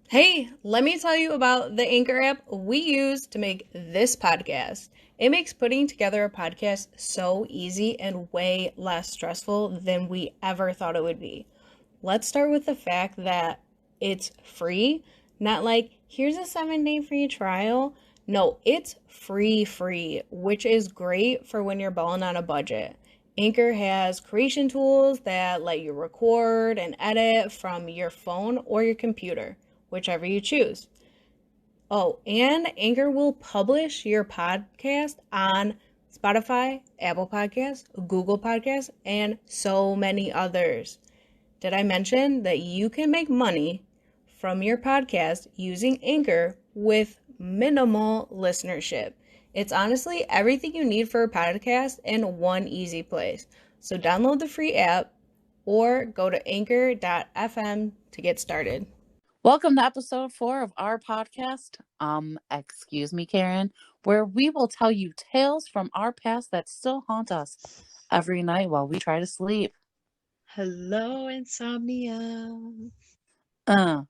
Hey, let me tell you about the Anchor app we use to make this podcast. It makes putting together a podcast so easy and way less stressful than we ever thought it would be. Let's start with the fact that it's free, not like here's a 7-day free trial. No, it's free, which is great for when you're balling on a budget. Anchor has creation tools that let you record and edit from your phone or your computer, whichever you choose. Oh, and Anchor will publish your podcast on Spotify, Apple Podcasts, Google Podcasts, and so many others. Did I mention that you can make money from your podcast using Anchor with minimal listenership? It's honestly everything you need for a podcast in one easy place. So download the free app or go to anchor.fm to get started. Welcome to episode 4 of our podcast, excuse me, Karen, where we will tell you tales from our past that still haunt us every night while we try to sleep. Hello, insomnia. Uh,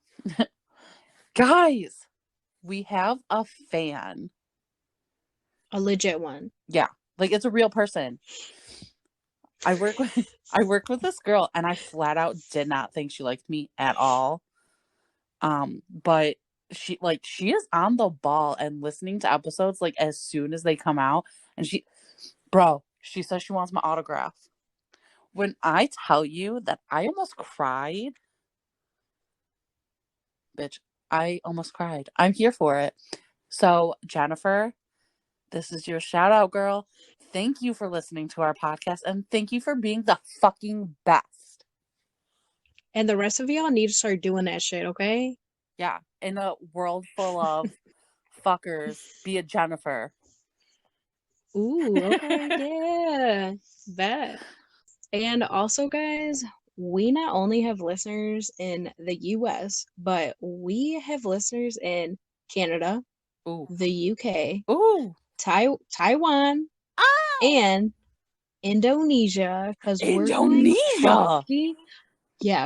guys, we have a fan. A legit one. Yeah, like it's a real person. I work with this girl and I flat out did not think she liked me at all. But she is on the ball and listening to episodes like as soon as they come out, and she says she wants my autograph. When I tell you that I almost cried, bitch, I almost cried. I'm here for it. So, Jennifer, this is your shout out, girl. Thank you for listening to our podcast and thank you for being the fucking best. And the rest of y'all need to start doing that shit, okay? Yeah, in a world full of fuckers, be a Jennifer. Ooh, okay, yeah. Bet. And also, guys, we not only have listeners in the US, but we have listeners in Canada, Ooh. the UK, Ooh. Taiwan, Oh! and Indonesia, because Indonesia!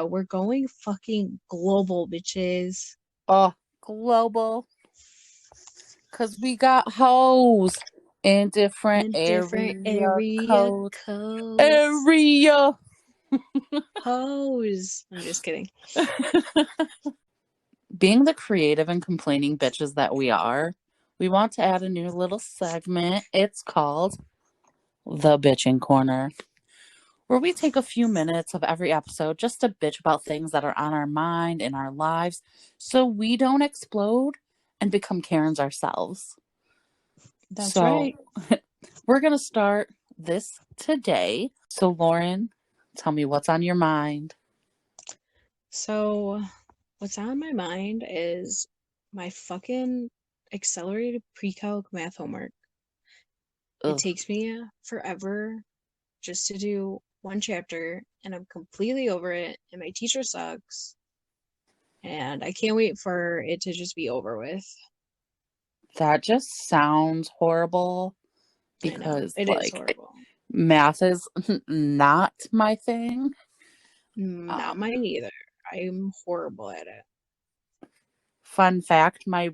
we're going fucking global, bitches. Oh, global. Because we got hoes in different area codes. Area! Hoes. I'm just kidding. Being the creative and complaining bitches that we are, we want to add a new little segment. It's called The Bitching Corner, where we take a few minutes of every episode just to bitch about things that are on our mind in our lives so we don't explode and become Karens ourselves. That's right. We're going to start this today. So, Lauren, tell me what's on your mind. So, what's on my mind is my fucking accelerated pre-calc math homework. It Ugh. takes me forever just to do one chapter, and I'm completely over it, and my teacher sucks, and I can't wait for it to just be over with. That just sounds horrible because, it is horrible. Math is not my thing. Not mine either. I'm horrible at it. Fun fact, my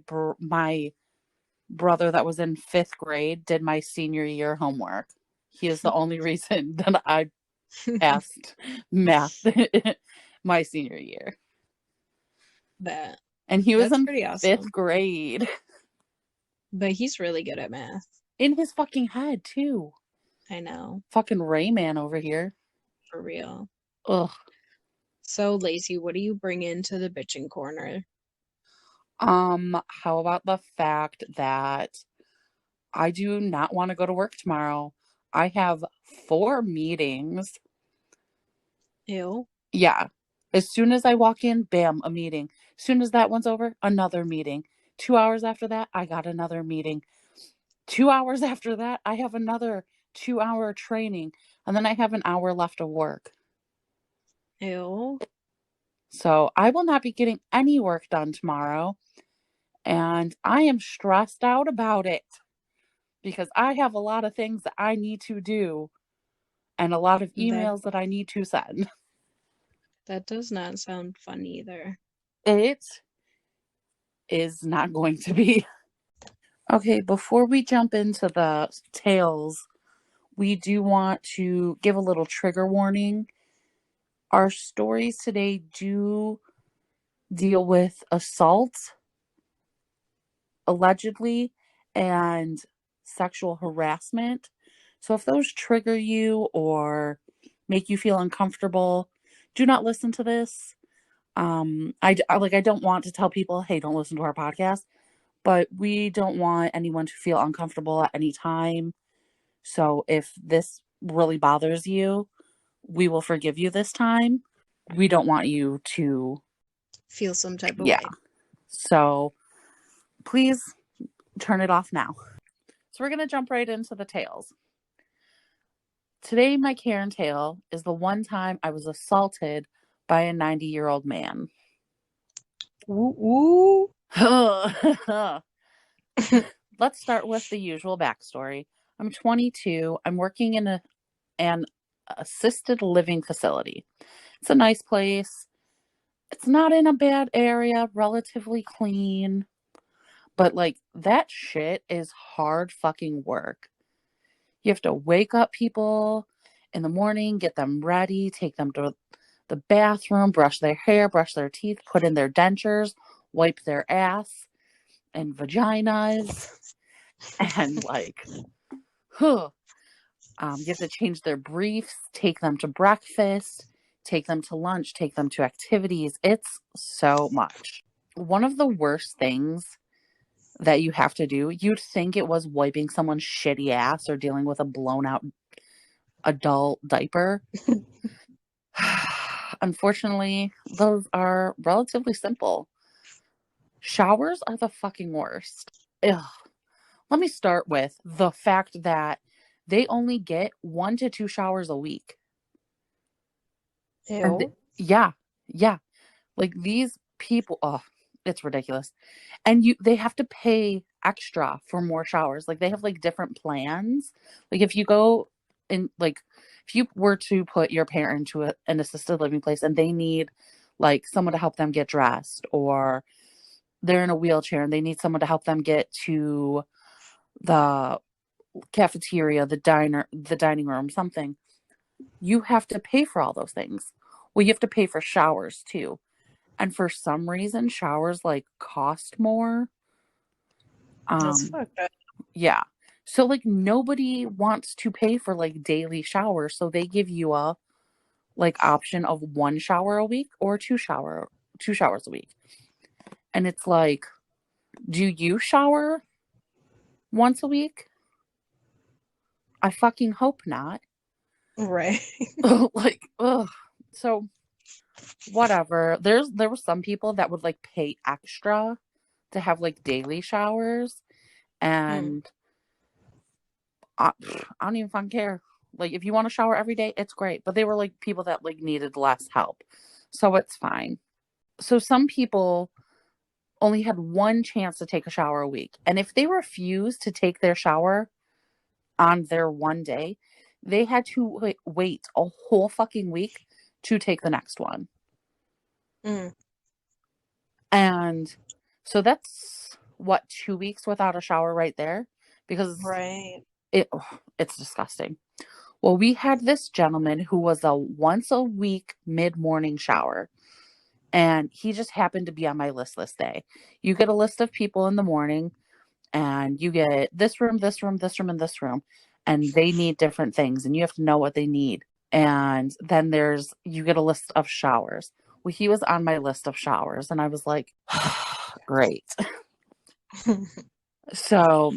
brother that was in 5th grade did my senior year homework. He is the only reason that I passed math my senior year. And he was in pretty awesome. 5th grade. But he's really good at math. In his fucking head, too. I know. Fucking Rayman over here. For real. Ugh. So, Lacie, what do you bring into the bitching corner? How about the fact that I do not want to go to work tomorrow? I have 4 meetings. Ew. Yeah. As soon as I walk in, bam, a meeting. As soon as that one's over, another meeting. 2 hours after that, I got another meeting. 2 hours after that, I have another 2-hour training. And then I have an hour left of work. Ew. So I will not be getting any work done tomorrow. And I am stressed out about it. Because I have a lot of things that I need to do. And a lot of emails that I need to send. That does not sound fun either. It is not going to be. Okay, before we jump into the tales, we do want to give a little trigger warning. Our stories today do deal with assault, allegedly, and sexual harassment. So if those trigger you or make you feel uncomfortable, do not listen to this. I don't want to tell people, hey, don't listen to our podcast, but we don't want anyone to feel uncomfortable at any time. So if this really bothers you, we will forgive you this time. We don't want you to feel some type of way. So please turn it off now. So we're going to jump right into the tales. Today, my Karen tale is the one time I was assaulted by a 90-year-old man. Ooh. Let's start with the usual backstory. I'm 22. I'm working in an assisted living facility. It's a nice place. It's not in a bad area, relatively clean. But like that shit is hard fucking work. You have to wake up people in the morning, get them ready, take them to the bathroom, brush their hair, brush their teeth, put in their dentures, wipe their ass and vaginas, and like, you have to change their briefs, take them to breakfast, take them to lunch, take them to activities. It's so much. One of the worst things that you have to do, you'd think it was wiping someone's shitty ass or dealing with a blown out adult diaper. Unfortunately, those are relatively simple. Showers are the fucking worst. Ugh. Let me start with the fact that they only get 1 to 2 showers a week. Ew. Yeah. Like these people, it's ridiculous. And they have to pay extra for more showers. Like they have like different plans. Like if you go in, like if you were to put your parent into an assisted living place and they need like someone to help them get dressed, or they're in a wheelchair and they need someone to help them get to the cafeteria, the dining room, something, you have to pay for all those things. Well, you have to pay for showers too. And for some reason, showers like cost more. That's fucked up. Yeah. So like nobody wants to pay for like daily showers, so they give you a like option of 1 shower a week or 2 showers a week. And it's like, do you shower once a week? I fucking hope not. Right. Like, ugh. So whatever. There were some people that would like pay extra to have like daily showers, and I don't even fucking care. Like if you want to shower every day, it's great. But they were like people that like needed less help. So it's fine. So some people only had 1 chance to take a shower a week. And if they refused to take their shower on their 1 day, they had to wait a whole fucking week to take the next one. And so that's what, 2 weeks without a shower right there, because it's disgusting. Well, we had this gentleman who was a once a week mid-morning shower, and he just happened to be on my list this day. You get a list of people in the morning, and you get this room, this room, this room, and this room, and they need different things, and you have to know what they need. And then you get a list of showers. Well, he was on my list of showers, and I was like, great. So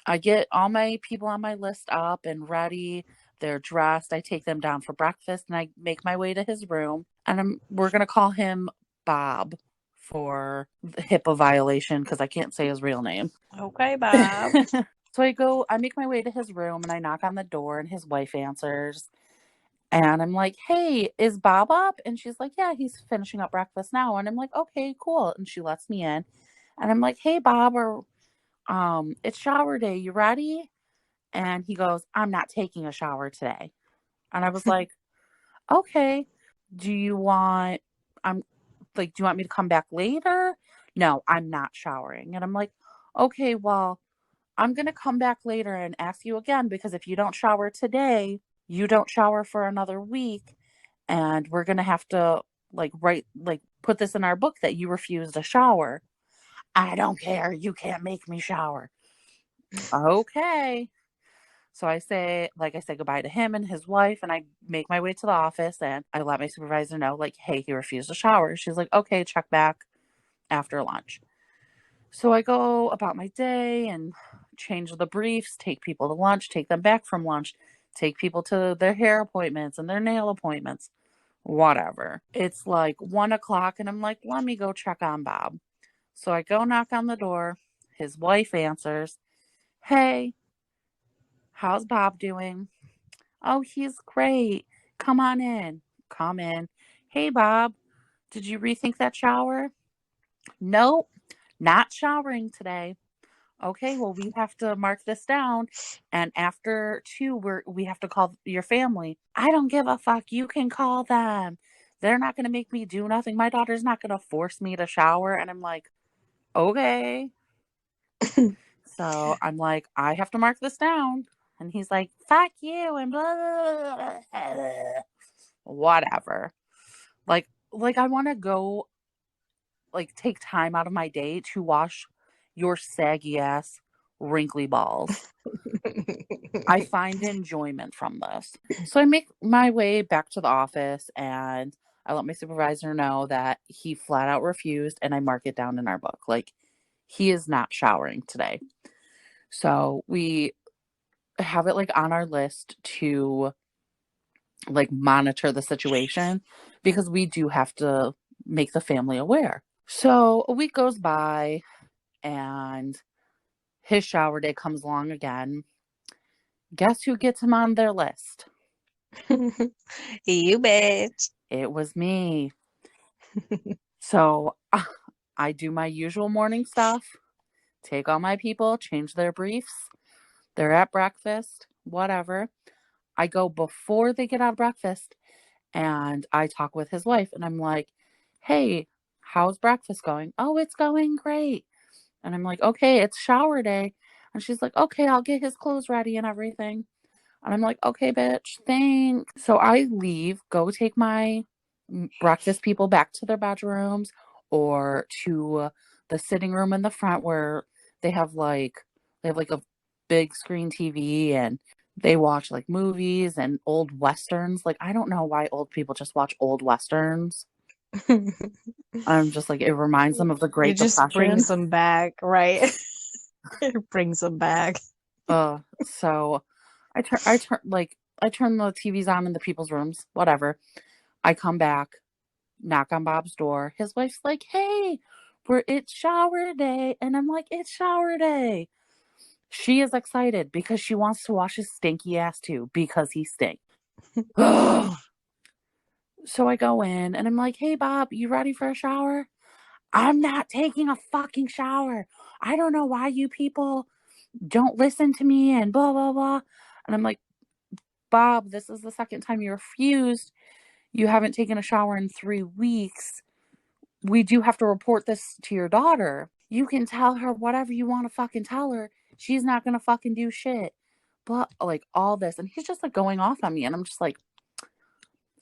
I get all my people on my list up and ready. They're dressed. I take them down for breakfast, and I make my way to his room. And we're going to call him Bob for the HIPAA violation, because I can't say his real name. Okay, Bob. So I make my way to his room, and I knock on the door, and his wife answers. And I'm like, hey, is Bob up? And she's like, yeah, he's finishing up breakfast now. And I'm like, okay, cool. And she lets me in. And I'm like, hey, Bob, it's shower day. You ready? And he goes, I'm not taking a shower today. And I was like, okay, do you want me to come back later? no, I'm not showering. And I'm like, okay, well, I'm going to come back later and ask you again because if you don't shower today, you don't shower for another week. And we're going to have to put this in our book that you refuse to shower. I don't care. You can't make me shower. Okay. So I say goodbye to him and his wife, and I make my way to the office and I let my supervisor know, like, hey, he refused to shower. She's like, okay, check back after lunch. So I go about my day and change the briefs, take people to lunch, take them back from lunch, take people to their hair appointments and their nail appointments, whatever. It's like 1 o'clock, and I'm like, let me go check on Bob. So I go knock on the door. His wife answers, hey, how's Bob doing? Oh, he's great. Come on in. Come in. Hey, Bob, did you rethink that shower? Nope, not showering today. Okay, well, we have to mark this down. And after 2, we have to call your family. I don't give a fuck. You can call them. They're not going to make me do nothing. My daughter's not going to force me to shower. And I'm like, okay. So I'm like, I have to mark this down. And he's like, fuck you. And blah, blah, blah, blah. Whatever. Like I want to go, like, take time out of my day to wash your saggy ass wrinkly balls. I find enjoyment from this. So I make my way back to the office and I let my supervisor know that he flat out refused, and I mark it down in our book. Like, he is not showering today. So we have it, like, on our list to, like, monitor the situation because we do have to make the family aware. So a week goes by and his shower day comes along again. Guess who gets him on their list? You bitch. It was me. So I do my usual morning stuff, take all my people, change their briefs. They're at breakfast, whatever. I go before they get out of breakfast and I talk with his wife and I'm like, hey, how's breakfast going? Oh, it's going great. And I'm like, okay, it's shower day. And she's like, okay, I'll get his clothes ready and everything. And I'm like, okay, bitch, thanks. So I leave, go take my breakfast people back to their bedrooms or to the sitting room in the front where they have like a big screen TV and they watch like movies and old westerns. Like, I don't know why old people just watch old westerns. I'm just like, it reminds them of the Great It just Depression. brings them back, right? It brings them back. So I turn the TVs on in the people's rooms, whatever. I come back, knock on Bob's door. His wife's like, hey, it's shower day. And I'm like, it's shower day. She is excited because she wants to wash his stinky ass too because he stinks. So I go in and I'm like, hey, Bob, you ready for a shower? I'm not taking a fucking shower. I don't know why you people don't listen to me and blah, blah, blah. And I'm like, Bob, this is the second time you refused. You haven't taken a shower in 3 weeks. We do have to report this to your daughter. You can tell her whatever you want to fucking tell her. She's not going to fucking do shit. But like all this. And he's just like going off on me. And I'm just like,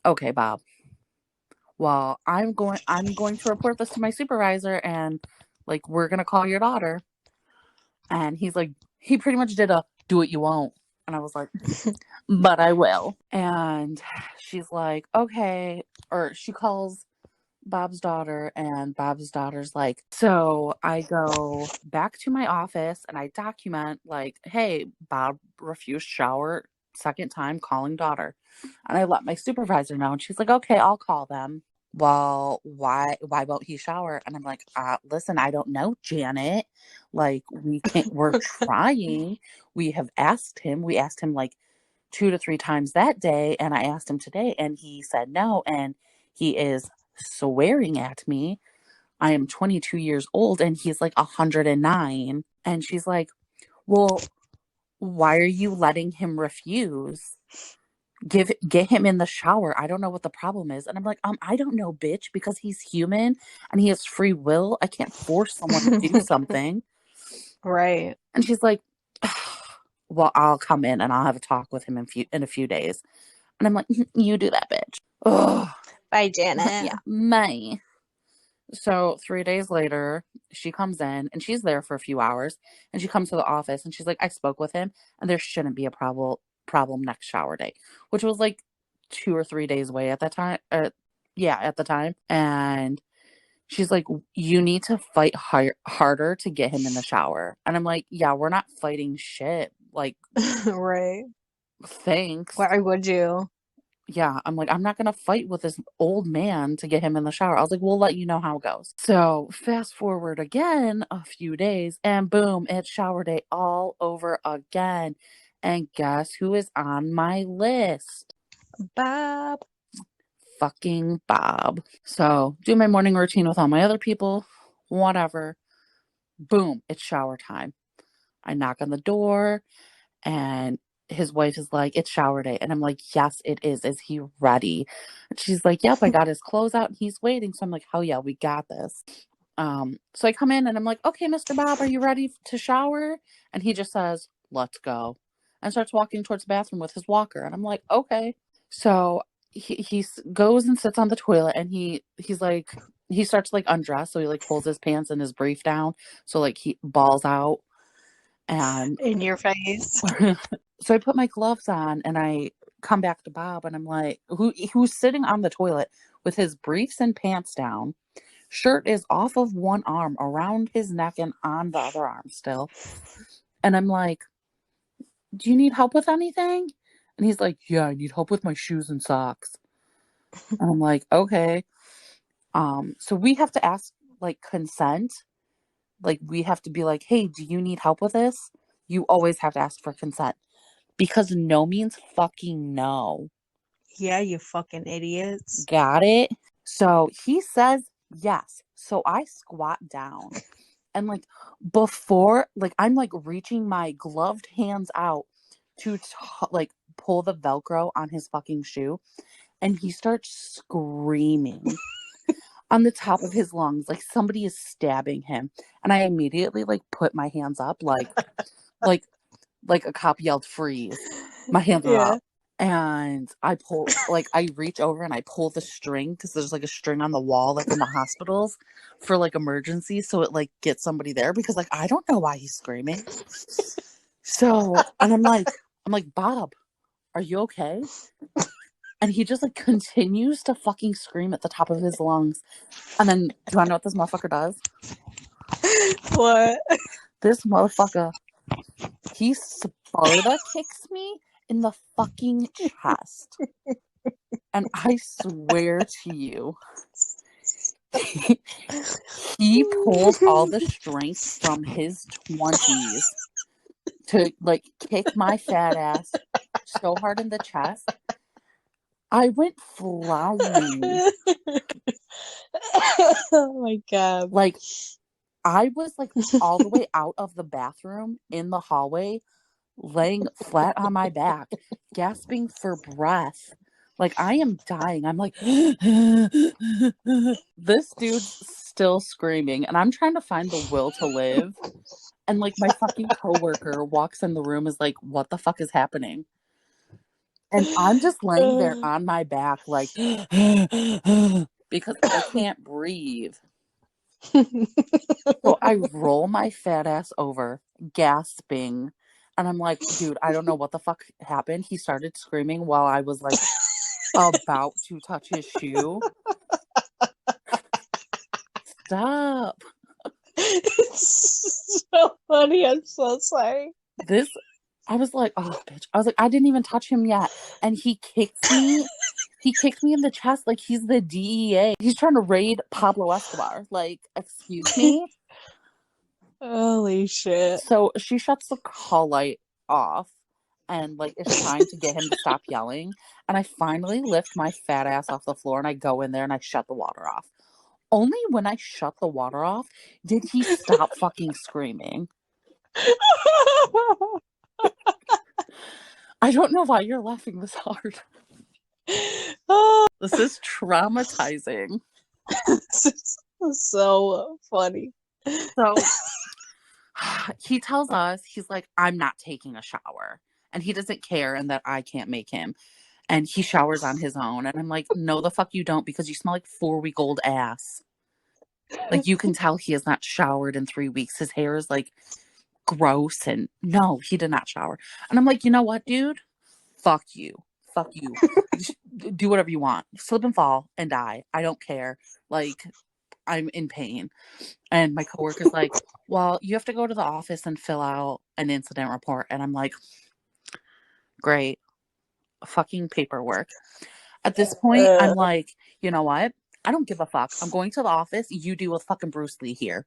okay, Bob. Well, I'm going to report this to my supervisor and like, we're going to call your daughter. And he's like, he pretty much did a do what you won't. And I was like, but I will. And she's like, okay. Or she calls Bob's daughter and Bob's daughter's like, so I go back to my office and I document like, hey, Bob refused shower, second time calling daughter. And I let my supervisor know and she's like, okay, I'll call them. Well, why won't he shower? And I'm like, listen, I don't know, Janet. Like, we're trying. We asked him like 2 to 3 times that day. And I asked him today and he said no. And he is swearing at me. I am 22 years old and he's like 109. And she's like, well, why are you letting him refuse? get him in the shower. I don't know what the problem is. And I'm like, I don't know, bitch, because he's human and he has free will. I can't force someone to do something. Right. And she's like, well, I'll come in and I'll have a talk with him in a few days. And I'm like, you do that, bitch. Ugh. Bye, Janet. Yeah, May. So 3 days later, she comes in and she's there for a few hours. And she comes to the office and she's like, I spoke with him and there shouldn't be a problem next shower day, which was like 2 or 3 days away at that time. At the time. And she's like, you need to fight harder to get him in the shower. And I'm like, yeah, we're not fighting shit. Like, Right. thanks. Why would you? Yeah, I'm like, I'm not going to fight with this old man to get him in the shower. I was like, we'll let you know how it goes. So fast forward again a few days and boom, it's shower day all over again. And guess who is on my list? Bob. Fucking Bob. So do my morning routine with all my other people, whatever. Boom, it's shower time. I knock on the door and his wife is like, it's shower day. And I'm like, yes, it is. Is he ready? And she's like, yep, I got his clothes out and he's waiting. So I'm like, hell yeah, we got this. So I come in and I'm like, okay, Mr. Bob, are you ready to shower? And he just says, let's go. And starts walking towards the bathroom with his walker. And I'm like, okay. So he goes and sits on the toilet and he's like, he starts to like undress. So he like pulls his pants and his brief down. So like he balls out. And in your face. so I put my gloves on and I come back to Bob and I'm like, who's sitting on the toilet with his briefs and pants down. Shirt is off of one arm, around his neck and on the other arm still. And I'm like, do you need help with anything? And he's like, yeah, I need help with my shoes and socks. And I'm like, okay. So we have to ask like consent. Like we have to be like, hey, do you need help with this? You always have to ask for consent. Because no means fucking no. Yeah, you fucking idiots. Got it? So he says yes. So I squat down and like before, like I'm like reaching my gloved hands out to like pull the Velcro on his fucking shoe. And he starts screaming on the top of his lungs like somebody is stabbing him. And I immediately like put my hands up like a cop yelled freeze. My hands are up. And I pull, like, I reach over and I pull the string because there's like a string on the wall, like in the hospitals for like emergencies. So it like gets somebody there because like I don't know why he's screaming. So, and I'm like, Bob, are you okay? And he just like continues to fucking scream at the top of his lungs. And then, do you want to know what this motherfucker does? What? This motherfucker, he Sparta kicks me in the fucking chest. And I swear to you, he pulled all the strength from his 20s to like kick my fat ass so hard in the chest. I went flying. Oh my God. Like, I was like all the way out of the bathroom in the hallway, laying flat on my back, gasping for breath. Like, I am dying. I'm like, this dude's still screaming, and I'm trying to find the will to live. And like, my fucking coworker walks in the room, is like, what the fuck is happening? And I'm just laying there on my back, like, because I can't breathe. So I roll my fat ass over, gasping. And I'm like, dude, I don't know what the fuck happened. He started screaming while I was like about to touch his shoe. Stop. It's so funny. I'm so sorry. I was like, oh, bitch. I was like, I didn't even touch him yet. And he kicked me. He kicked me in the chest like he's the DEA. He's trying to raid Pablo Escobar. Like, excuse me? Holy shit. So she shuts the call light off and like is trying to get him to stop yelling. And I finally lift my fat ass off the floor and I go in there and I shut the water off. Only when I shut the water off did he stop fucking screaming. I don't know why you're laughing this hard. Oh, This is traumatizing. this is so funny. So he tells us, he's like, I'm not taking a shower. And he doesn't care and that I can't make him. And he showers on his own. And I'm like, no, the fuck you don't, because you smell like 4-week-old ass. Like, you can tell he has not showered in 3 weeks. His hair is like gross. And no, he did not shower. And I'm like, you know what, dude? Fuck you. Fuck you. Do whatever you want. Slip and fall and die. I don't care. Like, I'm in pain. And my coworker's like, well, you have to go to the office and fill out an incident report. And I'm like, great. Fucking paperwork. At this point, I'm like, you know what? I don't give a fuck. I'm going to the office. You deal with fucking Bruce Lee here.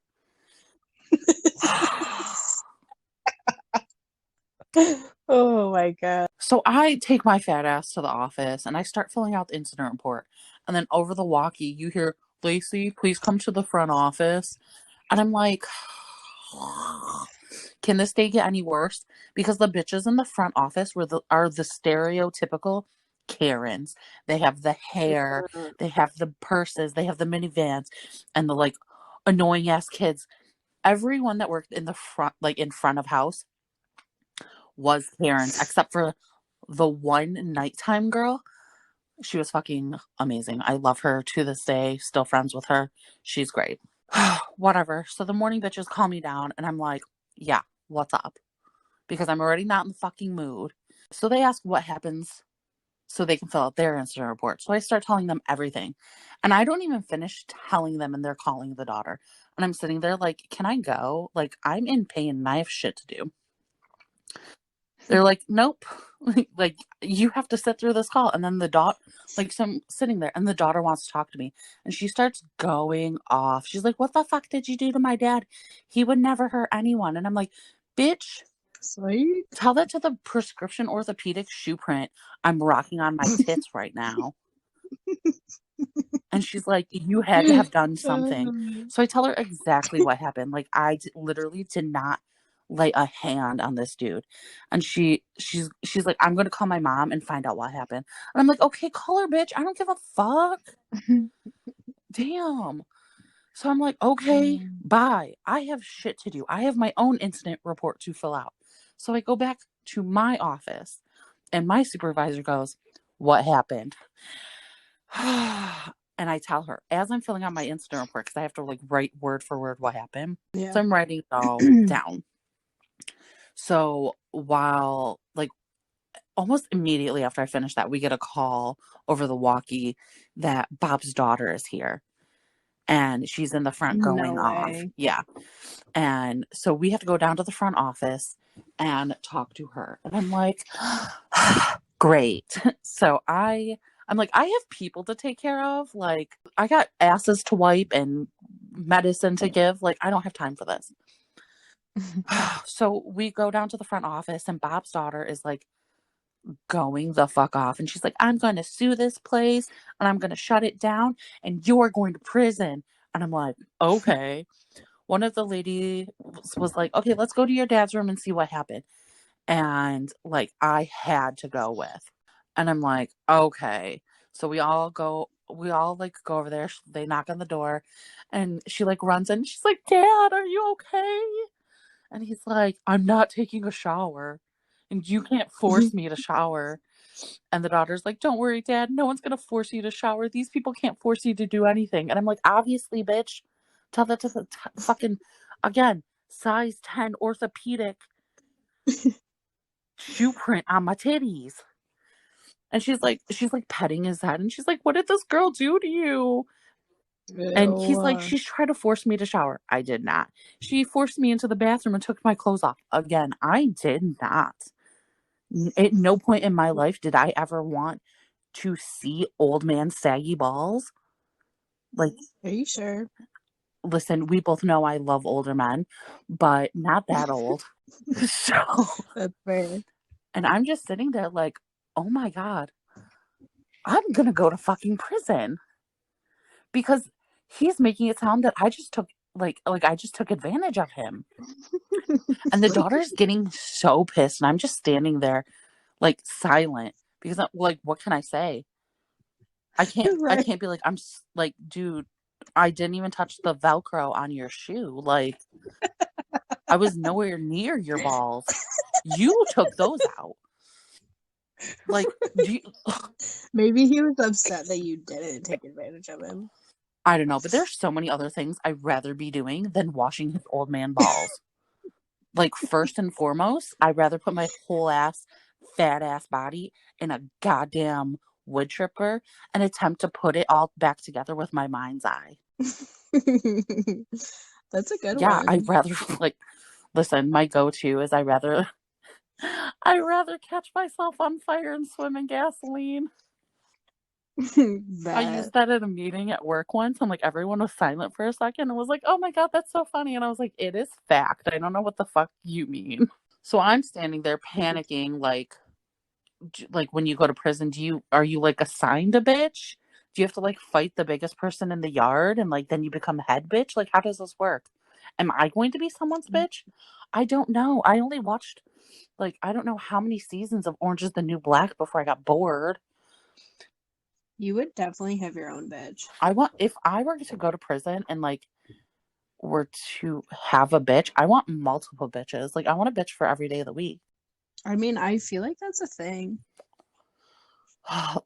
Oh my God. So I take my fat ass to the office and I start filling out the incident report. And then over the walkie, you hear, Lacie, please come to the front office. And I'm like, can this day get any worse? Because the bitches in the front office are the stereotypical Karens. They have the hair, they have the purses, they have the minivans, and the like annoying ass kids. Everyone that worked in the front, like in front of house, was Karens, except for the one nighttime girl. She was fucking amazing. I love her to this day. Still friends with her. She's great. Whatever. So the morning bitches call me down and I'm like, yeah, what's up? Because I'm already not in the fucking mood. So they ask what happens so they can fill out their incident report. So I start telling them everything. And I don't even finish telling them and they're calling the daughter. And I'm sitting there like, can I go? Like, I'm in pain and I have shit to do. They're like, nope. Like, you have to sit through this call. And then the daughter, like, so I'm sitting there and the daughter wants to talk to me. And she starts going off. She's like, what the fuck did you do to my dad? He would never hurt anyone. And I'm like, bitch, Sweet. tell that to the prescription orthopedic shoe print I'm rocking on my tits right now. And she's like, you had to have done something. So I tell her exactly what happened. Like, I literally did not lay a hand on this dude. And she's like, I'm going to call my mom and find out what happened. And I'm like, okay, call her, bitch. I don't give a fuck. Damn. So I'm like, okay, bye. I have shit to do. I have my own incident report to fill out. So I go back to my office and my supervisor goes, what happened? And I tell her as I'm filling out my incident report, because I have to like write word for word what happened. Yeah. So I'm writing it all down. So while like almost immediately after I finish that, we get a call over the walkie that Bob's daughter is here. And she's in the front going off. Yeah. And so we have to go down to the front office and talk to her. And I'm like, great. So I'm like, I have people to take care of. Like, I got asses to wipe and medicine to give. Like, I don't have time for this. So we go down to the front office and Bob's daughter is like going the fuck off. And she's like, I'm going to sue this place and I'm going to shut it down and you're going to prison. And I'm like, okay. One of the ladies was like, okay, let's go to your dad's room and see what happened. And like, I had to go with. And I'm like, okay. So we all like go over there. They knock on the door and she like runs in. She's like, Dad, are you okay? And he's like, I'm not taking a shower. And you can't force me to shower. And the daughter's like, don't worry, Dad. No one's going to force you to shower. These people can't force you to do anything. And I'm like, obviously, bitch. Tell that to the fucking, again, size 10 orthopedic shoe print on my titties. And she's like petting his head. And she's like, what did this girl do to you? And he's like, she's trying to force me to shower. I did not. She forced me into the bathroom and took my clothes off. Again, I did not. At no point in my life did I ever want to see old man saggy balls. Like, are you sure? Listen, we both know I love older men, but not that old. So that's fair. And I'm just sitting there like, oh my God, I'm going to go to fucking prison. Because he's making it sound that I just took I just took advantage of him. And the daughter's getting so pissed and I'm just standing there like silent because I'm like, what can I say? I Right. can't be like, like, dude, I didn't even touch the Velcro on your shoe. Like, I was nowhere near your balls. You took those out. Like, do you, Maybe he was upset that you didn't take advantage of him. I don't know, but there's so many other things I'd rather be doing than washing his old man balls. Like, first and foremost, I'd rather put my whole ass, fat ass body in a goddamn wood chipper and attempt to put it all back together with my mind's eye. That's a good Yeah, I'd one. rather, like, listen, my go-to is I'd rather catch myself on fire and swim in gasoline. I That used that at a meeting at work once, and like everyone was silent for a second and was like, "Oh my god, that's so funny." And I was like, "It is fact. I don't know what the fuck you mean." So I'm standing there panicking, like when you go to prison, are you like assigned a bitch? Do you have to like fight the biggest person in the yard and like then you become head bitch? Like how does this work? Am I going to be someone's bitch? I don't know. I only watched like I don't know how many seasons of Orange is the New Black before I got bored. you would definitely have your own bitch. If I were to go to prison and like were to have a bitch, I want multiple bitches. Like I want a bitch for every day of the week. I mean, I feel like that's a thing.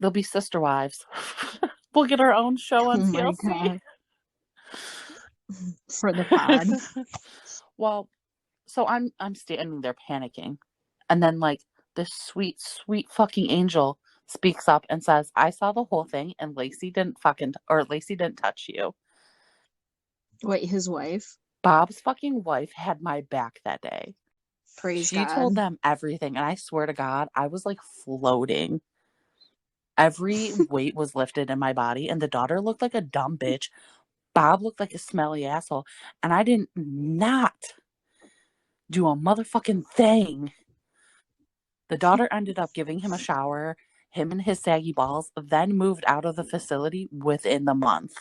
They'll be sister wives. We'll get our own show Oh on my TLC. god. For the pod. Well, so I'm standing there panicking. And then like this sweet, sweet fucking angel speaks up and says, I saw the whole thing and Lacie didn't touch you. Wait, his wife? Bob's fucking wife had my back that day. Praise She God. told them everything, and I swear to God, I was like floating. Every weight was lifted in my body, and the daughter looked like a dumb bitch. Bob looked like a smelly asshole, and I didn't not do a motherfucking thing. The daughter ended up giving him a shower, him and his saggy balls, then moved out of the facility within the month.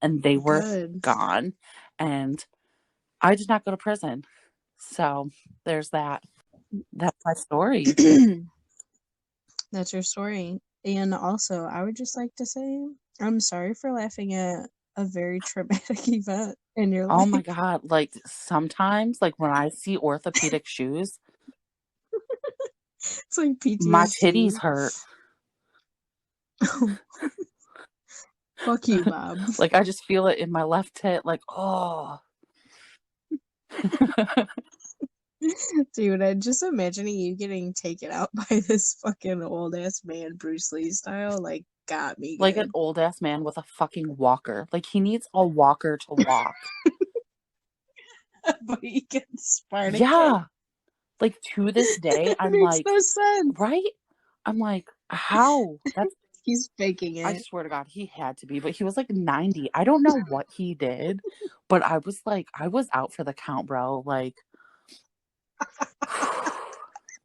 And they were Good. gone. And I did not go to prison. So there's that. That's my story. That's your story. And also, I would just like to say, I'm sorry for laughing at a very traumatic event in your Oh my life. God. Like sometimes, like when I see orthopedic shoes, It's like my PTSD. titties hurt. Fuck you, Bob. Like I just feel it in my left tit, like, oh. Dude, I'm just imagining you getting taken out by this fucking old ass man, Bruce Lee style, like, got me Like an good. old ass man with a fucking walker. Like he needs a walker to walk. But he gets Spartacus. Yeah. Like to this day, It I'm makes like, no sense. right? I'm like, how? That's, He's faking I it. swear to God, he had to be, but he was like 90. I don't know what he did, but I was like, I was out for the count, bro. Like,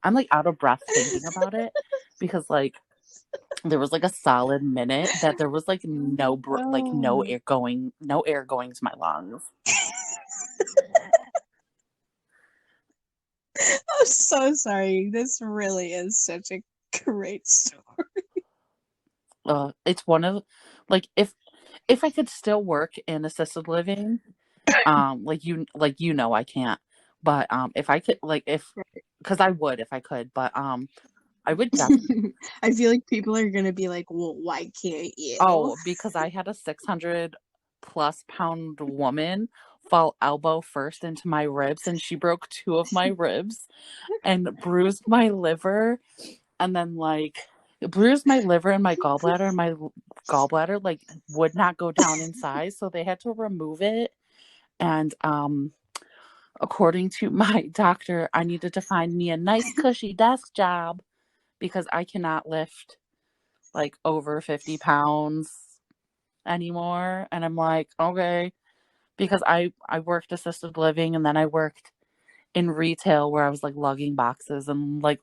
I'm like out of breath thinking about it because like there was like a solid minute that there was like Oh. no air going to my lungs. I'm so sorry. This really is such a great story. It's one of like if I could still work in assisted living, like you know I can't, but if I could like if because I would if I could, but I would definitely. I feel like people are gonna be like, well, why can't you? Oh, because I had a 600+ pound woman fall elbow first into my ribs, and she broke two of my ribs and bruised my liver, and then like bruised my liver and my gallbladder, and my gallbladder like would not go down in size, so they had to remove it. And according to my doctor, I needed to find me a nice cushy desk job because I cannot lift like over 50 pounds anymore. And I'm like, okay, because I worked assisted living and then I worked in retail where I was like lugging boxes and like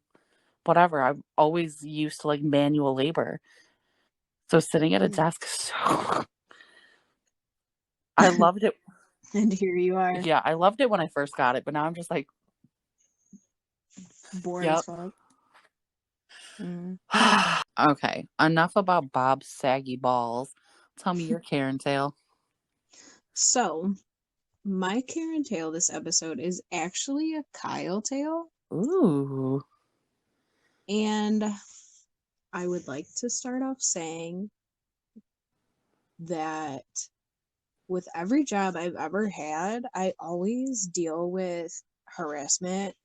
whatever. I'm always used to like manual labor. So sitting at a desk, so I loved it. And here you are, Yeah, I loved it when I first got it, but now I'm just like, bored as yep. fuck. Mm. Okay, enough about Bob's saggy balls. Tell me your Karen tale. So, my Karen tale this episode is actually a Kyle tale. Ooh. And I would like to start off saying that with every job I've ever had, I always deal with harassment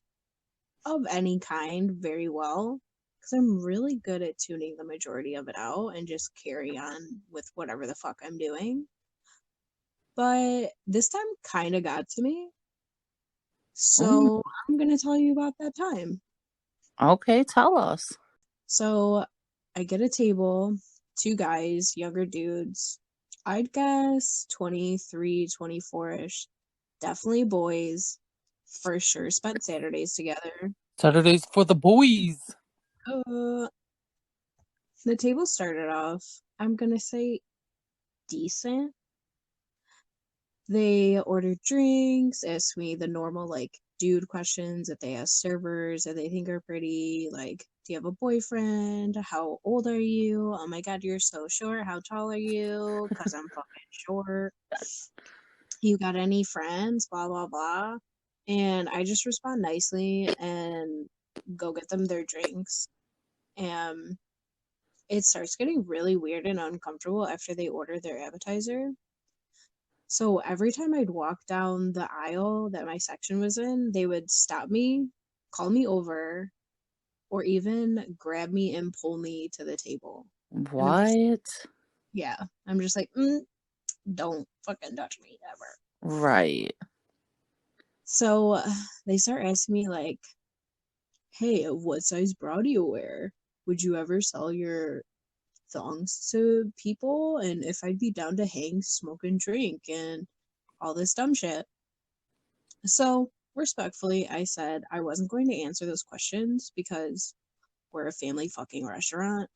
of any kind very well because I'm really good at tuning the majority of it out and just carry on with whatever the fuck I'm doing. But this time kind of got to me. Ooh. So I'm going to tell you about that time. Okay, tell us. So I get a table, two guys, younger dudes. I'd guess 23, 24-ish. Definitely boys. For sure spent Saturdays together. Saturdays for the boys. Uh, the table started off, I'm gonna say decent. They ordered drinks, asked me the normal like dude questions that they ask servers that they think are pretty, like, do you have a boyfriend? How old are you? Oh my god, you're so short. How tall are you? Because I'm fucking short. You got any friends? Blah blah blah. And I just respond nicely and go get them their drinks. And it starts getting really weird and uncomfortable after they order their appetizer. So every time I'd walk down the aisle that my section was in, they would stop me, call me over, or even grab me and pull me to the table. And What? yeah, I'm just like, don't fucking touch me ever. Right. So they start asking me, like, hey, what size bra do you wear? Would you ever sell your thongs to people? And if I'd be down to hang, smoke, and drink, and all this dumb shit. So, respectfully, I said I wasn't going to answer those questions because we're a family fucking restaurant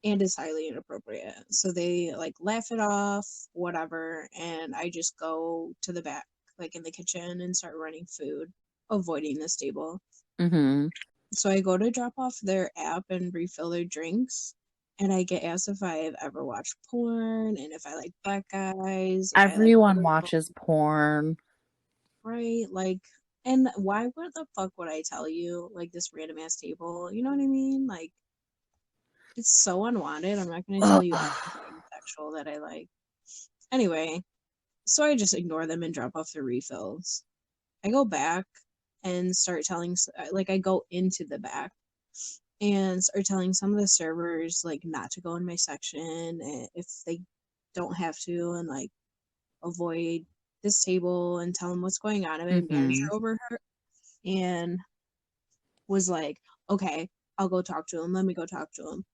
and it's highly inappropriate. So they like laugh it off, whatever, and I just go to the back, like in the kitchen, and start running food, avoiding this table. Mm-hmm. So I go to drop off their app and refill their drinks. And I get asked if I've ever watched porn and if I like black guys, if I like Everyone purple, watches porn. right? Like, and why would the fuck would I tell you like this random ass table? You know what I mean? Like, it's so unwanted. I'm not going to tell Ugh. you anything sexual that I like. Anyway, so I just ignore them and drop off their refills. I go back and start telling, like, I go into the back and start telling some of the servers, like, not to go in my section if they don't have to, and, like, avoid this table and tell them what's going on. And my Mm-hmm. manager overheard and was like, okay, I'll go talk to him. Let me go talk to him.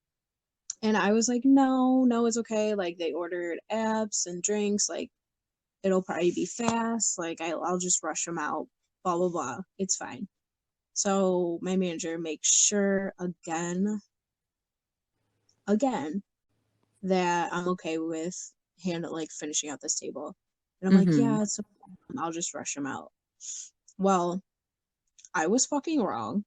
And I was like, no, no, it's okay. Like, they ordered apps and drinks. Like, it'll probably be fast. Like, I'll just rush them out. Blah, blah, blah. It's fine. So my manager makes sure again, that I'm okay with like finishing out this table. And I'm like, Mm-hmm. yeah, it's okay. I'll just rush them out. Well, I was fucking wrong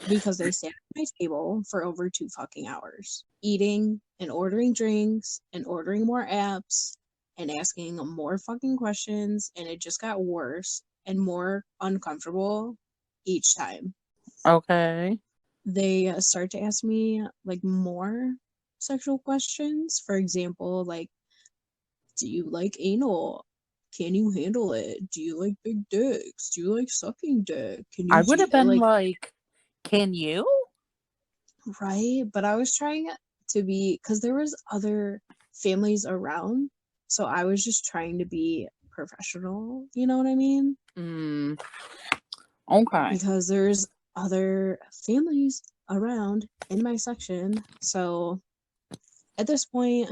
because they sat at my table for over 2 fucking hours, eating and ordering drinks and ordering more apps and asking more fucking questions, and it just got worse and more uncomfortable each time. Okay. They start to ask me like more sexual questions. For example, like, do you like anal? Can you handle it? Do you like big dicks? Do you like sucking dick? Can I you would do have been like, like, can you? right? But I was trying to be, because there was other families around, so I was just trying to be professional. You know what I mean? Mm, okay. Because there's other families around in my section. So at this point,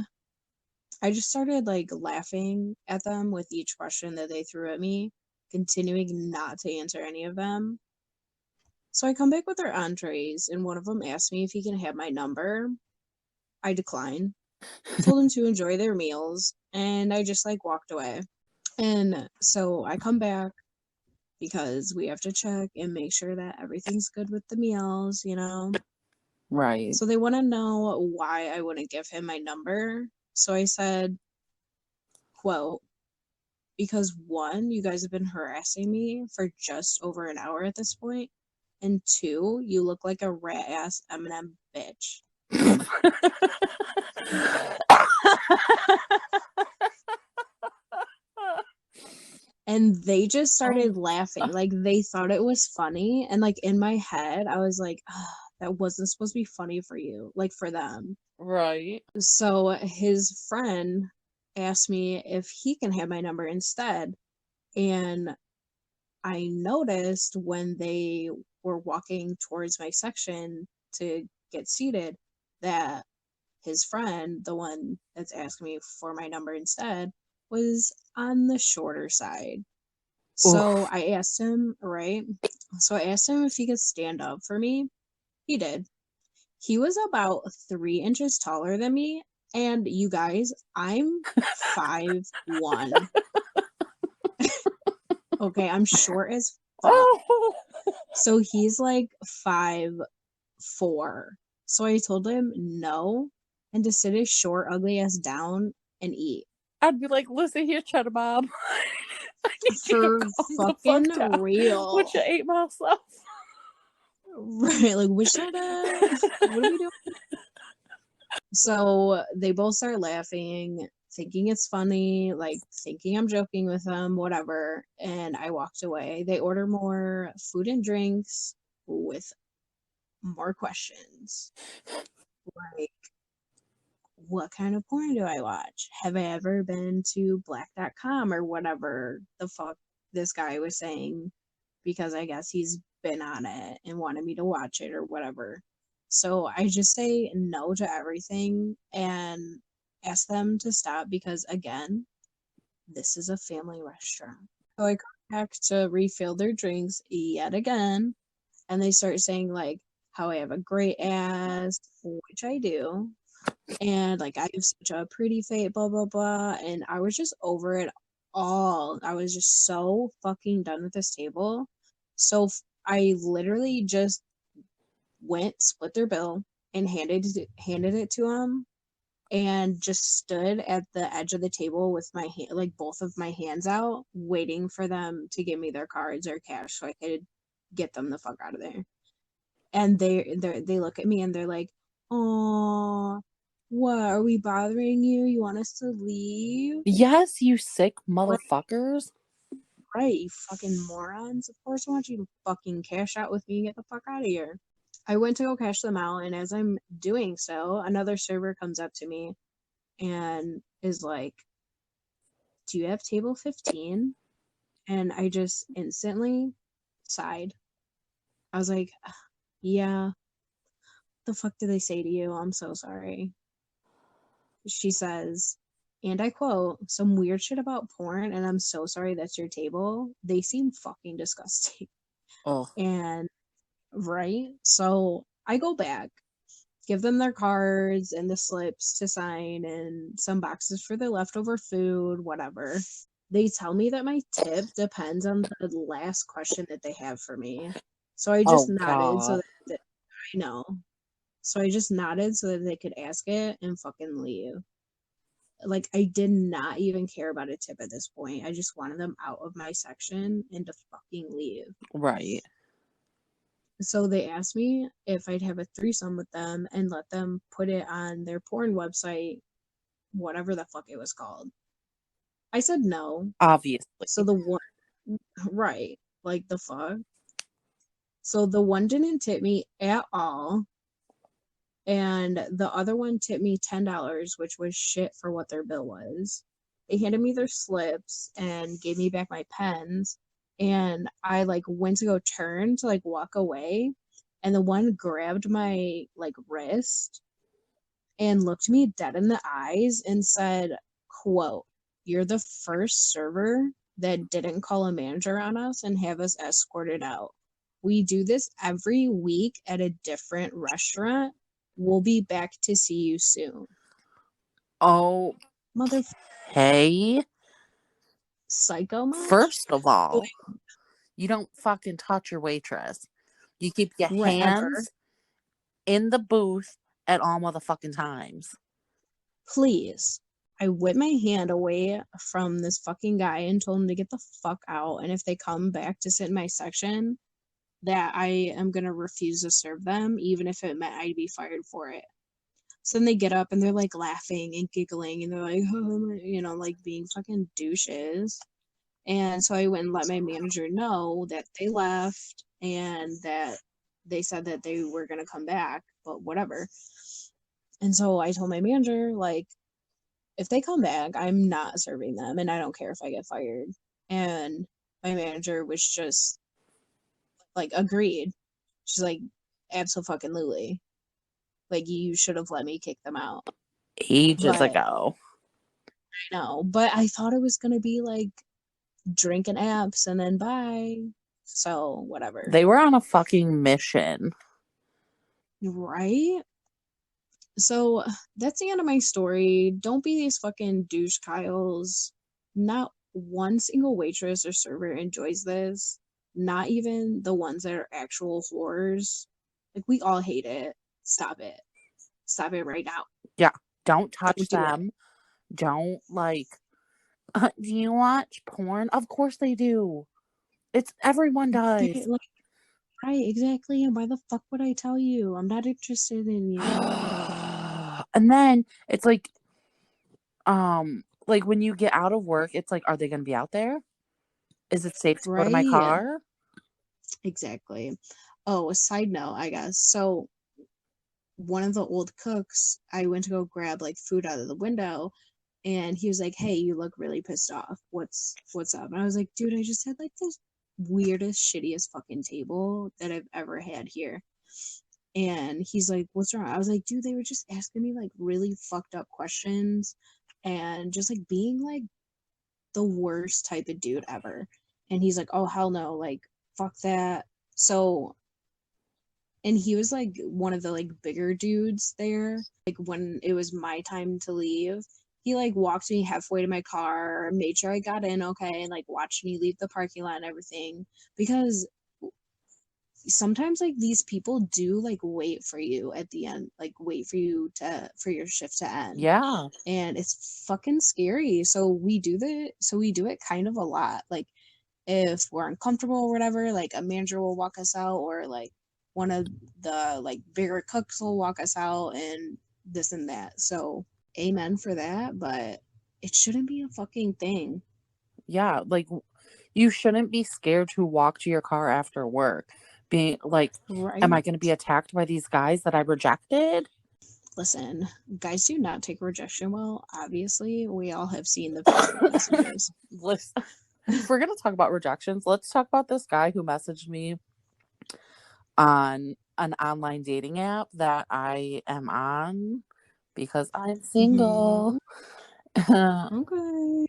I just started like laughing at them with each question that they threw at me, continuing not to answer any of them. So I come back with their entrees, and one of them asked me if he can have my number. I declined, told him to enjoy their meals, and I just like walked away. And so I come back because we have to check and make sure that everything's good with the meals, you know? Right. So they want to know why I wouldn't give him my number. So I said, quote, because one, you guys have been harassing me for just over an hour at this point, and two, you look like a rat ass M&M bitch. And they just started laughing. Like they thought it was funny. And like in my head, I was like, that wasn't supposed to be funny for you, like for them. Right. So his friend asked me if he can have my number instead. And I noticed when they were walking towards my section to get seated that his friend, the one that's asking me for my number instead, was on the shorter side. So Oof. I asked him, right? So I asked him if he could stand up for me. He did. He was about 3 inches taller than me. And you guys, I'm 5'1". Okay, I'm short as fuck. Oh. So he's like 5'4". So I told him no and to sit his short, ugly ass down and eat. I'd be like, listen here, Cheddar Bob. I need you to For calm the fucking fuck down real. with your 8 Mile South. Right, like what are we doing? So they both start laughing, thinking it's funny, like thinking I'm joking with them, whatever. And I walked away. They order more food and drinks with more questions. Like, what kind of porn do I watch? Have I ever been to black.com or whatever the fuck this guy was saying? Because I guess he's been on it and wanted me to watch it or whatever. So I just say no to everything and ask them to stop because, again, this is a family restaurant. So I come back to refill their drinks yet again, and they start saying, like, how I have a great ass, which I do, and like I have such a pretty face, blah, blah, blah. And I was just over it all. I was just so fucking done with this table. So I literally just went, split their bill, and handed it to him, and just stood at the edge of the table with my hand, like both of my hands out, waiting for them to give me their cards or cash so I could get them the fuck out of there. And they look at me and they're like, "Oh, what are we bothering you? You want us to leave?" Yes, you sick Right, motherfuckers. right, you fucking morons. Of course I want you to fucking cash out with me and get the fuck out of here. I went to go cash them out, and as I'm doing so, another server comes up to me and is like, "Do you have table 15?" And I just instantly sighed. I was like, "Yeah, the fuck did they say to you? I'm so sorry." She says, and I quote, "Some weird shit about porn, and I'm so sorry that's your table. They seem fucking disgusting." Oh. And right? So I go back, give them their cards and the slips to sign and some boxes for their leftover food, whatever. They tell me that my tip depends on the last question that they have for me. So I just Oh nodded so God. that I know. So I just nodded so that they could ask it and fucking leave. Like I did not even care about a tip at this point. I just wanted them out of my section and to fucking leave. Right. So they asked me if I'd have a threesome with them and let them put it on their porn website, whatever the fuck it was called. I said no. Obviously. So the one, right, like the fuck. So the one didn't tip me at all. And the other one tipped me $10, which was shit for what their bill was. They handed me their slips and gave me back my pens. And I like went to go turn to like walk away. And the one grabbed my like wrist and looked me dead in the eyes and said, quote, "You're the first server that didn't call a manager on us and have us escorted out. We do this every week at a different restaurant. We'll be back to see you soon." Oh. Mother Hey. psycho much? First of all, you don't fucking touch your waitress. You keep your Right, ever. hands in the booth at all motherfucking times. Please. I whipped my hand away from this fucking guy and told him to get the fuck out. And if they come back to sit in my section, that I am going to refuse to serve them, even if it meant I'd be fired for it. So then they get up and they're like laughing and giggling and they're like, oh, you know, like being fucking douches. And so I went and let my manager know that they left and that they said that they were going to come back, but whatever. And so I told my manager, like, if they come back, I'm not serving them and I don't care if I get fired. And my manager was just like, agreed. She's like, absolutely. Like, you should have let me kick them out. Ages But ago. I know, but I thought it was going to be like drinking apps and then bye. So, whatever. They were on a fucking mission. Right? So, that's the end of my story. Don't be these fucking douche Kyles. Not one single waitress or server enjoys this. Not even the ones that are actual whores. Like, we all hate it. Stop it. Stop it right now. Yeah. Don't touch Don't do them. Don't like. Do you watch porn? Of course they do. It's everyone does. Like, right, exactly. And why the fuck would I tell you? I'm not interested in you. And then it's like when you get out of work, it's like, are they gonna be out there? Is it safe to go to my car? Exactly. Oh, a side note, I guess. So one of the old cooks, I went to go grab like food out of the window and he was like, "Hey, you look really pissed off. What's up?" And I was like, "Dude, I just had like this weirdest, shittiest fucking table that I've ever had here." And he's like, "What's wrong?" I was like, "Dude, they were just asking me like really fucked up questions and just like being like the worst type of dude ever." And he's like, "Oh, hell no, like fuck that." So, and he was like one of the like bigger dudes there. Like when it was my time to leave, he like walked me halfway to my car, made sure I got in okay, and like watched me leave the parking lot and everything. Because sometimes like these people do like wait for you at the end, like wait for you to for your shift to end. Yeah. And it's fucking scary. So we do it kind of a lot. Like if we're uncomfortable or whatever, like a manager will walk us out or like one of the like bigger cooks will walk us out and this and that. So amen for that, but it shouldn't be a fucking thing. Yeah, like you shouldn't be scared to walk to your car after work. Being like, Right? am I going to be attacked by these guys that I rejected? Listen, guys do not take rejection well. Obviously, we all have seen the Facebook messages. Listen, if we're going to talk about rejections, let's talk about this guy who messaged me on an online dating app that I am on because I'm single. Okay.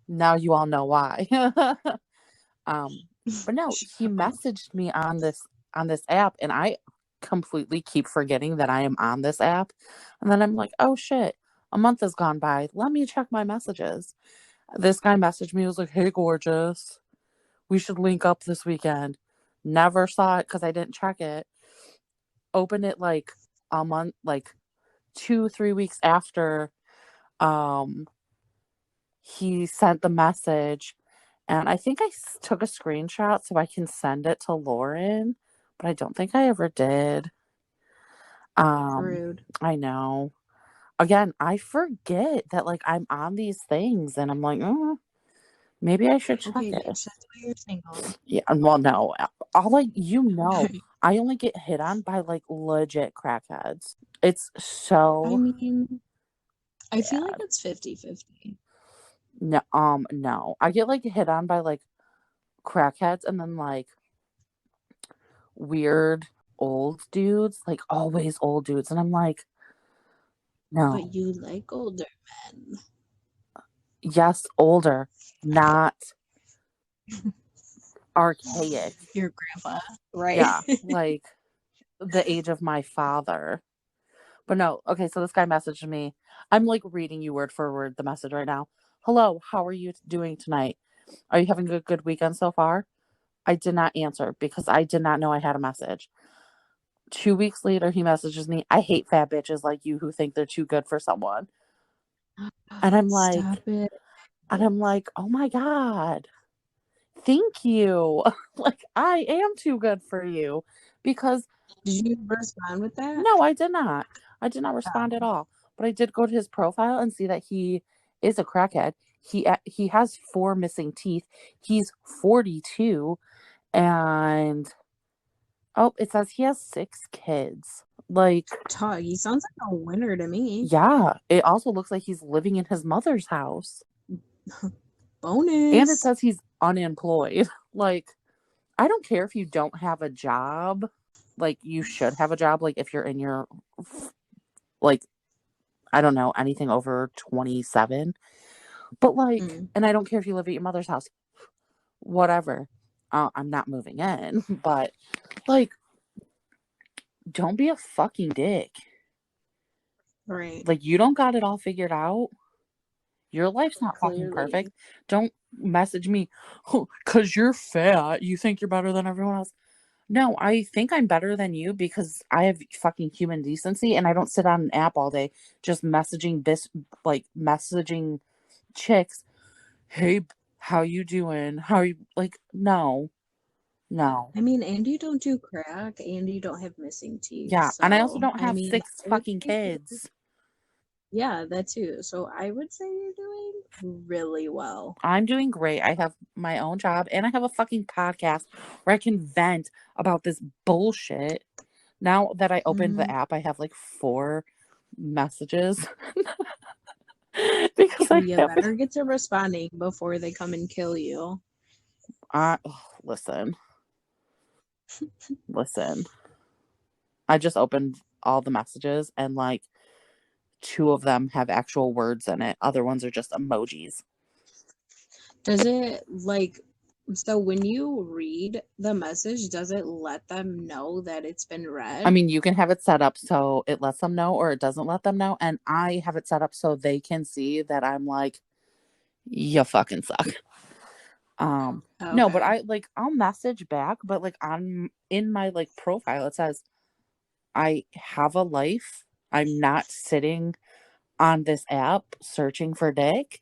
Now you all know why. But no, he messaged me on this app, and I completely keep forgetting that I am on this app. And then I'm like, oh shit, a month has gone by. Let me check my messages. This guy messaged me, was like, hey gorgeous, we should link up this weekend. Never saw it because I didn't check it. Opened it like a month, like 2-3 weeks after he sent the message. And I think I took a screenshot so I can send it to Lauren, but I don't think I ever did. Rude. I know. Again, I forget that like I'm on these things and I'm like, oh, maybe I should check Okay, it. bitch, that's why you're single. Yeah, well, no. I only get hit on by like legit crackheads. It's I so mean, I feel like bad. it's 50-50. No, no. I get like hit on by like crackheads and then like weird old dudes, like always old dudes. And I'm like, no, But you like older men. yes, older, not archaic. Your grandpa, right? Yeah, like the age of my father. But no, okay, so this guy messaged me. I'm like reading you word for word the message right now. Hello, how are you doing tonight? Are you having a good weekend so far? I did not answer because I did not know I had a message. 2 weeks later, he messages me, I hate fat bitches like you who think they're too good for someone. And I'm like, Stop it. oh my God, thank you. Like, I am too good for you. Because Did you respond with that? no, I did not. I did not respond at all. But I did go to his profile and see that he is a crackhead. He has 4 missing teeth. He's 42, and oh, it says he has 6 kids. Like, He sounds like a winner to me. yeah. It also looks like he's living in his mother's house. Bonus. And it says he's unemployed. Like, I don't care if you don't have a job. Like, you should have a job. Like, if you're in your, like, I don't know, anything over 27. But, like, and I don't care if you live at your mother's house. Whatever. I'm not moving in. But, like, don't be a fucking dick. Right. Like, you don't got it all figured out. Your life's not fucking perfect. Don't message me, oh, 'cause you're fat. You think you're better than everyone else. No, I think I'm better than you because I have fucking human decency and I don't sit on an app all day just messaging messaging chicks. Hey, how you doing? How are you? Like, no. I mean, and you don't do crack, and you don't have missing teeth. Yeah, So, and I also don't have I mean, 6 fucking kids. Yeah, that too. So I would say you're doing really well. I'm doing great. I have my own job and I have a fucking podcast where I can vent about this bullshit. Now that I opened the app, I have like 4 messages because Well, I you have better get to responding before they come and kill you. Listen. I just opened all the messages and like 2 of them have actual words in it. Other ones are just emojis. Does it so when you read the message, does it let them know that it's been read? I mean, you can have it set up so it lets them know or it doesn't let them know. And I have it set up so they can see that I'm like, you fucking suck. No, but I'll message back, but like in my like profile, it says I have a life. I'm not sitting on this app searching for dick.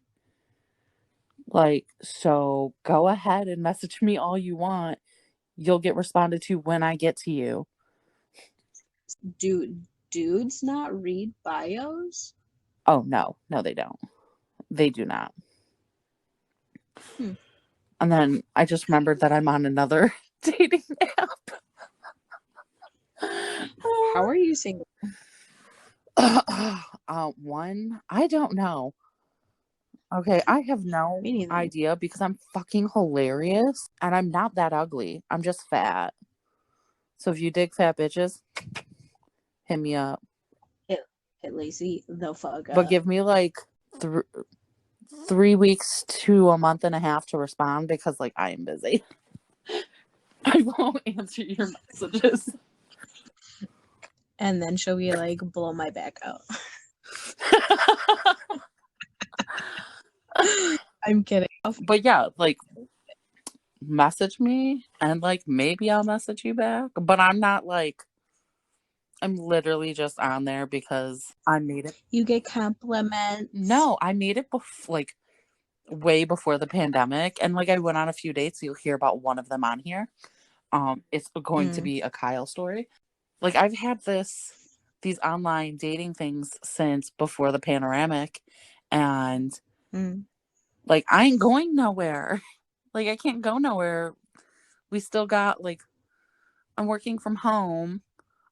Like, so go ahead and message me all you want. You'll get responded to when I get to you. Do dudes not read bios? Oh, no, they don't. They do not. And then I just remembered that I'm on another dating app. How are you single? One, I don't know. Okay, I have no idea because I'm fucking hilarious and I'm not that ugly. I'm just fat. So if you dig fat bitches, hit me up. Hit Lacie the fuck up. But give me like 3 weeks to a month and a half to respond because like I am busy. I won't answer your messages. And then she'll be like, blow my back out. I'm kidding. But yeah, like message me and like maybe I'll message you back. But I'm not like, I'm literally just on there because I made it. You get compliments. No, I made it like way before the pandemic. And like I went on a few dates. You'll hear about one of them on here. It's going to be a Kyle story. Like I've had these online dating things since before the panoramic. And like I ain't going nowhere. Like I can't go nowhere. We still got like, I'm working from home.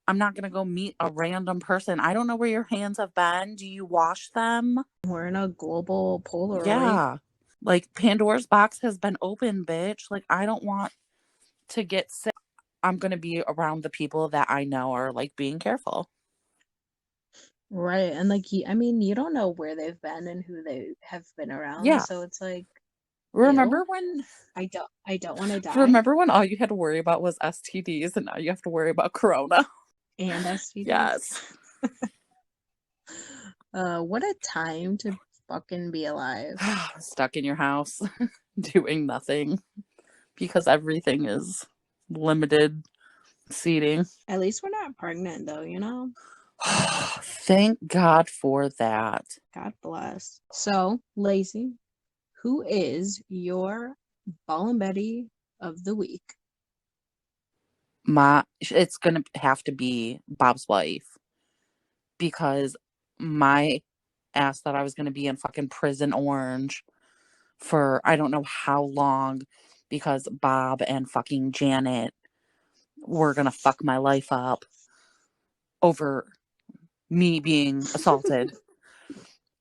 I'm not going to go meet a random person. I don't know where your hands have been. Do you wash them? We're in a global Polaroid. Yeah. Like Pandora's box has been open, bitch. Like I don't want to get sick. I'm going to be around the people that I know are like being careful. Right. And like, I mean, you don't know where they've been and who they have been around. Yeah. So it's like, remember when I don't want to die. Remember when all you had to worry about was STDs and now you have to worry about Corona? And STDs. Yes. What a time to fucking be alive. Stuck in your house doing nothing because everything is limited seating. At least we're not pregnant, though, you know? Thank God for that. God bless. So, Lacie, who is your Ballin' Betty of the week? It's gonna have to be Bob's wife, because my ass thought I was gonna be in fucking prison orange for I don't know how long, because Bob and fucking Janet were gonna fuck my life up over me being assaulted.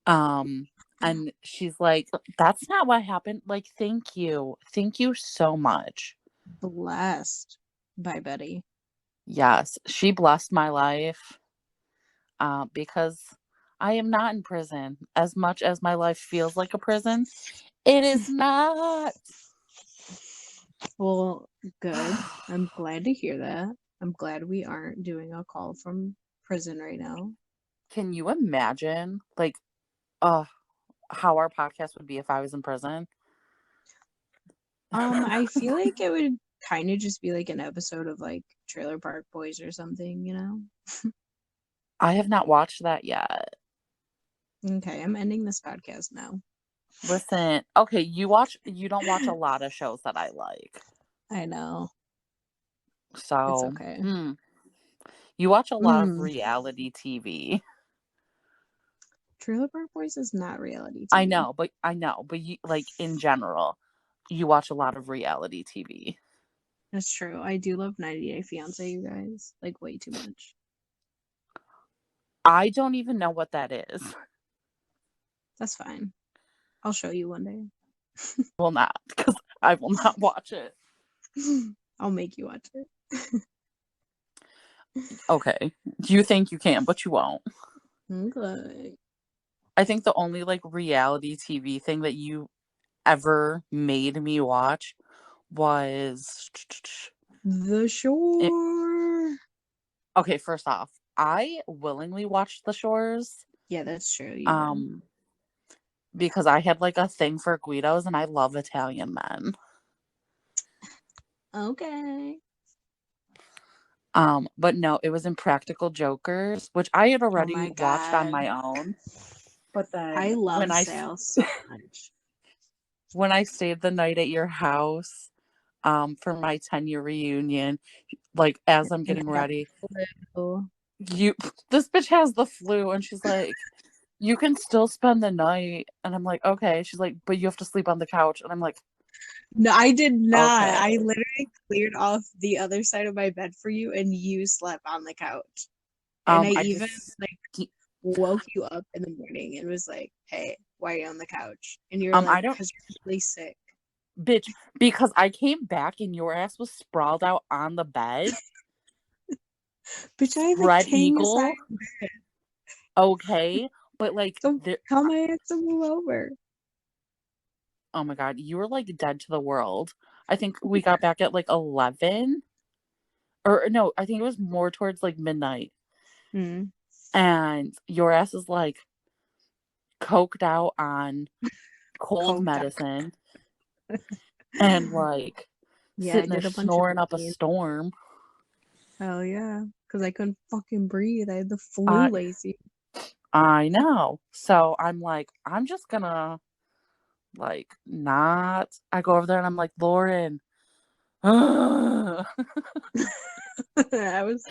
And she's like, that's not what happened. Like, thank you. Thank you so much. Blessed by Betty. Yes, she blessed my life. Because I am not in prison. As much as my life feels like a prison, it is not. Well, good. I'm glad to hear that. I'm glad we aren't doing a call from prison right now. Can you imagine, like, how our podcast would be if I was in prison? I feel like it would kind of just be like an episode of like Trailer Park Boys or something, you know? I have not watched that yet. Okay, I'm ending this podcast now. Listen, okay, you don't watch a lot of shows that I like. I know. It's So, okay. you watch a lot of reality TV. Trailer Park Boys is not reality TV. I know, but you, like, in general, you watch a lot of reality TV. That's true. I do love 90 Day Fiance, you guys. Like, way too much. I don't even know what that is. That's fine. I'll show you one day. Will not, because I will not watch it. I'll make you watch it. Okay. You think you can, but you won't. Okay. I think the only, like, reality TV thing that you ever made me watch was The Shore. okay, first off, I willingly watched The Shores. Yeah, that's true. You did. Because I had, like, a thing for Guidos, and I love Italian men. Okay. But no, it was Impractical Jokers, which I had Oh already my watched on God. my own. But I then love Sal so much. when I stayed the night at your house, for my 10-year reunion, like, as I'm And getting I got ready, the flu. this bitch has the flu, and she's like, you can still spend the night. And I'm like, okay. She's like, but you have to sleep on the couch. And I'm like, No, I did not. okay. I literally cleared off the other side of my bed for you, and you slept on the couch. And I I even just, like woke you up in the morning and was like, "Hey, why are you on the couch?" And you were like, I don't, "Cause you're really sick." bitch, because I came back and your ass was sprawled out on the bed. Bitch, I have a Spread king size eagle. bed. Okay. But, like, So tell my ex to move over. oh my God, you were, like, dead to the world. I think we got back at, like, 11. Or no, I think it was more towards, like, midnight. Mm. And your ass is, like, coked out on cold Coked up. medicine. And, like, Yeah, I sitting there did a bunch of snoring up a cocaine. storm. Hell yeah, because I couldn't fucking breathe. I had the flu, I Lacie. I know. So I'm like, I'm just gonna, like, not. I go over there and I'm like, Lauren. Yeah, I was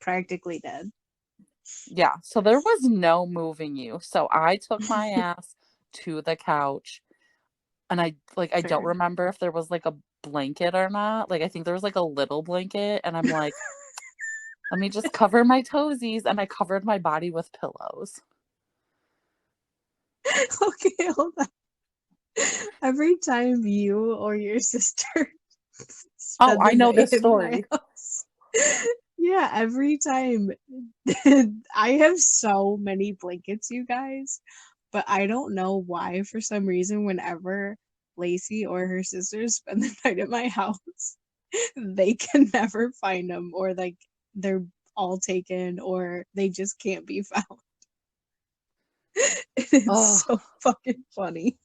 practically dead. so there was no moving you. So I took my ass to the couch, and I don't Fair. remember if there was, like, a blanket or not. Like, I think there was, like, a little blanket, and I'm like, let me just cover my toesies, and I covered my body with pillows. Okay, hold on. Every time you or your sister Oh, spend the I know night this in my story. house. Yeah, every time. I have so many blankets, you guys, but I don't know why, for some reason, whenever Lacie or her sisters spend the night at my house, they can never find them, or like they're all taken, or they just can't be found. It's Oh, so fucking funny.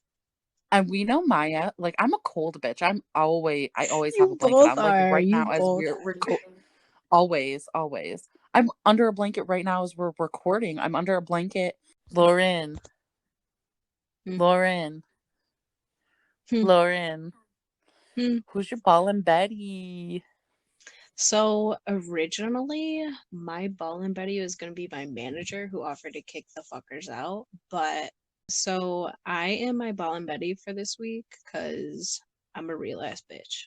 and we know Maya. Like, I'm a cold bitch. I always have a You blanket both on. Like, are. right You now, as both we're are. Always, always. I'm under a blanket right now as we're recording. I'm under a blanket. Lauren. Hmm. Lauren. Hmm. Lauren. Hmm. Who's your ballin' Betty? So originally, my ballin' Betty was going to be my manager who offered to kick the fuckers out. But so I am my ballin' Betty for this week because I'm a real ass bitch.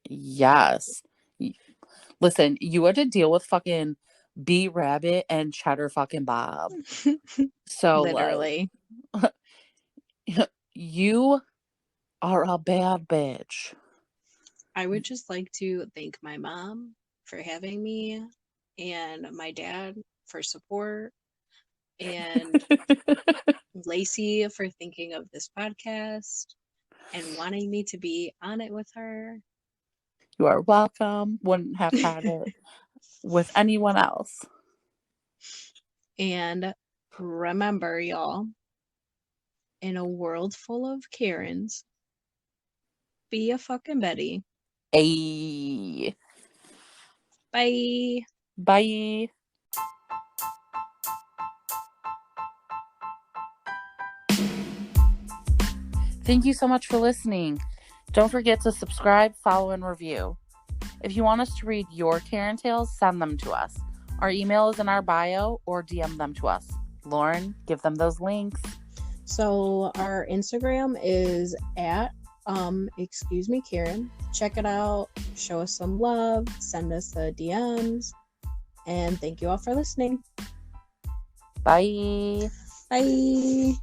Yes. Listen, you had to deal with fucking B Rabbit and Cheddar fucking Bob. So, Literally. like, you are a bad bitch. I would just like to thank my mom for having me and my dad for support and Lacie for thinking of this podcast and wanting me to be on it with her. You are welcome. Wouldn't have had it with anyone else. And remember, y'all, in a world full of Karens, be a fucking Betty. Ayy. Bye. Bye. Thank you so much for listening. Don't forget to subscribe, follow, and review. If you want us to read your Karen tales, send them to us. Our email is in our bio or DM them to us. Lauren, give them those links. So our Instagram is at excuse me Karen. Check it out, show us some love, send us the DMs, and thank you all for listening. Bye. Bye.